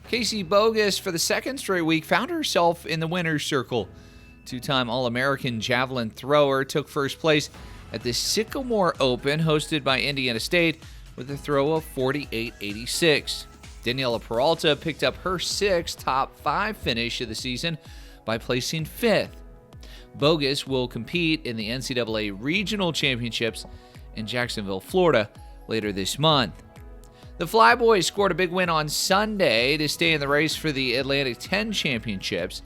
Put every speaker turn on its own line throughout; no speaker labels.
Casey Bogues, for the second straight week, found herself in the winner's circle. Two-time All-American javelin thrower took first place at the Sycamore Open, hosted by Indiana State, with a throw of 48.86. Daniela Peralta picked up her sixth top 5 finish of the season by placing 5th. Bogues will compete in the NCAA Regional Championships in Jacksonville, Florida, later this month. The Flyboys scored a big win on Sunday to stay in the race for the Atlantic 10 Championships.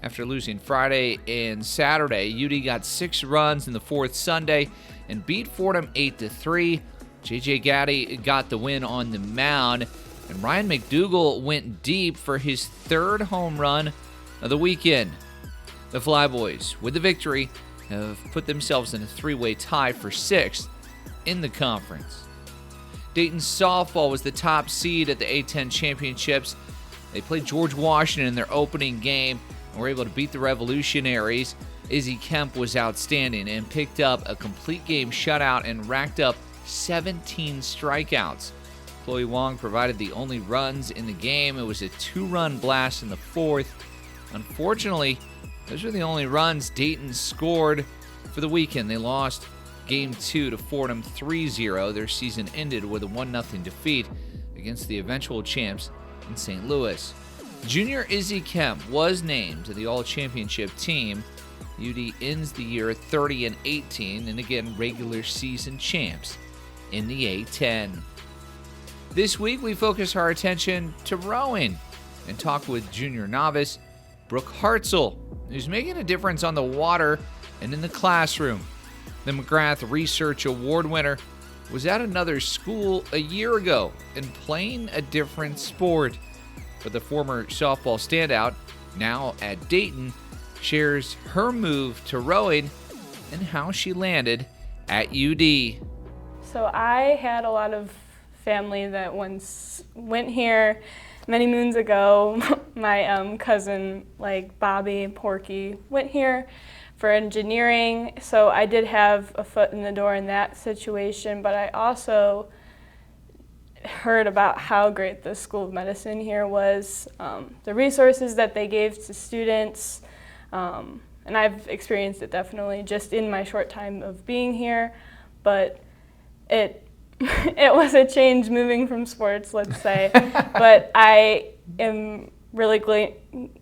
After losing Friday and Saturday, UD got 6 runs in the fourth Sunday and beat Fordham 8-3. J.J. Gaddy got the win on the mound, and Ryan McDougal went deep for his 3rd home run of the weekend. The Flyboys, with the victory, have put themselves in a 3-way tie for 6th in the conference. Dayton softball was the top seed at the A-10 Championships. They played George Washington in their opening game and were able to beat the Revolutionaries. Izzy Kemp was outstanding and picked up a complete game shutout and racked up 17 strikeouts. Chloe Wong provided the only runs in the game. It was a 2-run blast in the 4th. Unfortunately, those were the only runs Dayton scored for the weekend. They lost Game 2 to Fordham 3-0. Their season ended with a 1-0 defeat against the eventual champs in St. Louis. Junior Izzy Kemp was named to the All-Championship team. UD ends the year 30-18 and again regular season champs in the A-10. This week we focus our attention to rowing and talk with junior novice Brooke Hartzell, who's making a difference on the water and in the classroom. The McGrath Research Award winner was at another school a year ago and playing a different sport. But the former softball standout, now at Dayton, shares her move to rowing and how she landed at UD.
So I had a lot of family that once went here many moons ago. My cousin, like Bobby and Porky, went here for engineering, so I did have a foot in the door in that situation, but I also heard about how great the School of Medicine here was, the resources that they gave to students, and I've experienced it definitely just in my short time of being here, but it was a change moving from sports, let's say, but I am really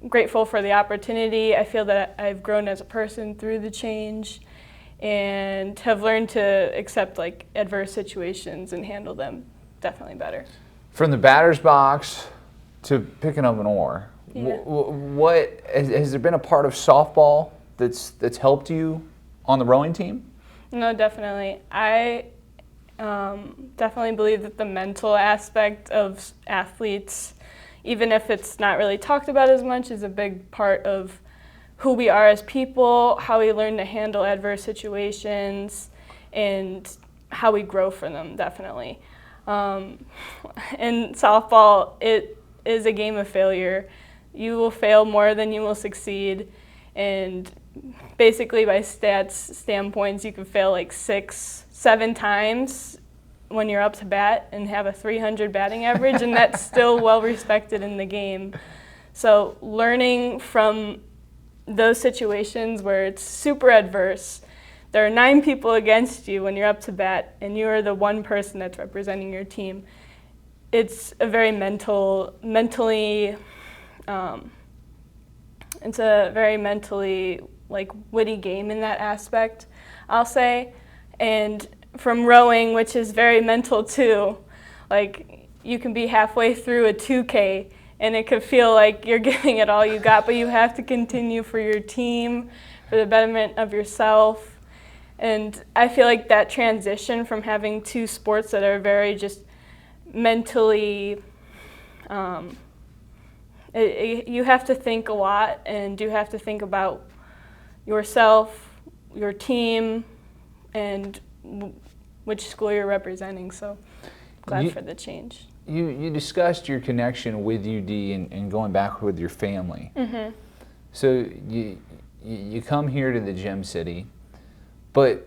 grateful for the opportunity. I feel that I've grown as a person through the change and have learned to accept like adverse situations and handle them definitely better.
From the batter's box to picking up an oar,
Yeah.
what has there been a part of softball that's helped you on the rowing team?
No, definitely. I definitely believe that the mental aspect of athletes, even if it's not really talked about as much, is a big part of who we are as people, how we learn to handle adverse situations, and how we grow from them, definitely. In softball, it is a game of failure. You will fail more than you will succeed, and basically by stats standpoints, you can fail like 6-7 times when you're up to bat and have a 300 batting average, and that's still well respected in the game. So learning from those situations where it's super adverse, there are 9 people against you when you're up to bat and you are the one person that's representing your team. It's a very mentally like witty game in that aspect, I'll say. And from rowing, which is very mental too, like you can be halfway through a 2K and it could feel like you're giving it all you got, but you have to continue for your team, for the betterment of yourself. And I feel like that transition from having 2 sports that are very just mentally, you have to think a lot and you have to think about yourself, your team, and which school you're representing, so glad for the change.
You discussed your connection with UD and going back with your family.
Mm-hmm.
So you come here to the Gem City, but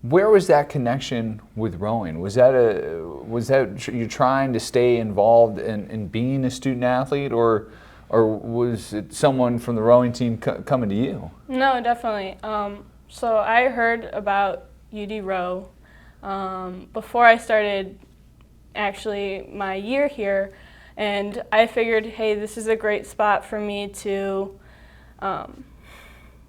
Where was that connection with rowing? Was that you trying to stay involved in being a student athlete, or was it someone from the rowing team coming to you?
No, definitely. So I heard about UD Row before I started actually my year here, and I figured, hey, this is a great spot for me to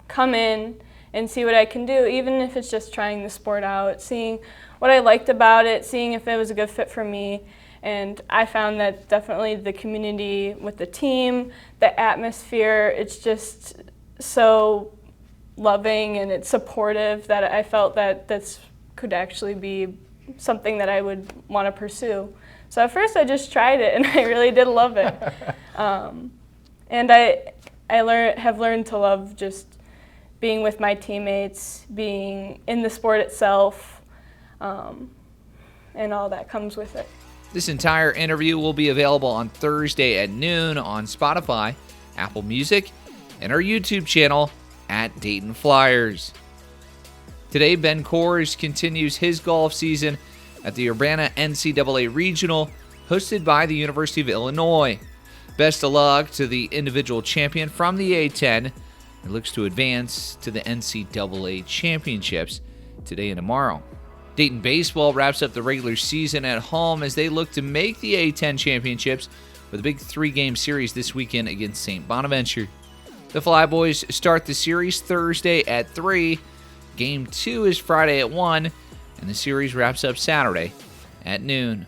come in and see what I can do, even if it's just trying the sport out, seeing what I liked about it, seeing if it was a good fit for me. And I found that definitely the community with the team, the atmosphere, it's just so loving and it's supportive that I felt that this could actually be something that I would want to pursue. So at first I just tried it and I really did love it. And I have learned to love just being with my teammates, being in the sport itself, and all that comes with it.
This entire interview will be available on Thursday at noon on Spotify, Apple Music, and our YouTube channel at Dayton Flyers. Today, Ben Coors continues his golf season at the Urbana NCAA Regional, hosted by the University of Illinois. Best of luck to the individual champion from the A10. It looks to advance to the NCAA championships today and tomorrow. Dayton baseball wraps up the regular season at home as they look to make the A10 championships with a big 3-game series this weekend against St. Bonaventure. The Flyboys start the series Thursday at 3. Game 2 is Friday at 1, and the series wraps up Saturday at noon.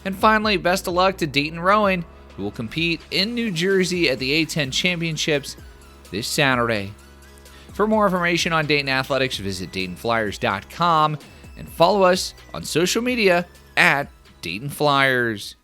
And finally, best of luck to Dayton Rowing, who will compete in New Jersey at the A10 championships this Saturday. For more information on Dayton athletics, visit DaytonFlyers.com and follow us on social media at Dayton Flyers.